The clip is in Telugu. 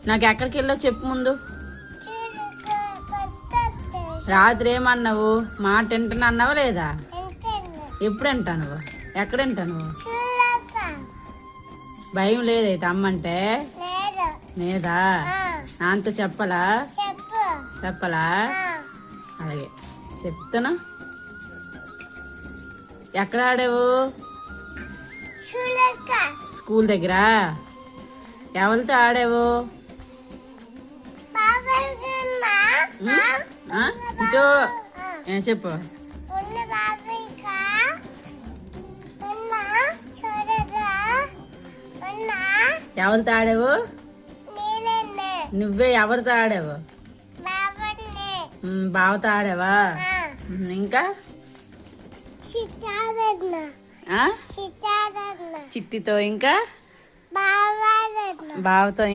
నాకు ఎక్కడికి వెళ్ళో చెప్పు ముందు. రాత్రి ఏమన్నావు? మాట వింటున్నా అన్నావా లేదా? ఎప్పుడు వింటా నువ్వు? ఎక్కడ వింటా నువ్వు? భయం లేదైతే అమ్మంటే లేదా? నాతో చెప్పలా? చెప్పలా? అలాగే చెప్తాను. ఎక్కడ ఆడావు? స్కూల్ దగ్గర. ఎవరితో ఆడావు? ఇటు చెప్పు. ఎవరితో ఆడావు? నువ్వే ఎవరితో ఆడావు? బావతో ఆడావా? ఇంకా చిట్టితో ఇంకా బావతో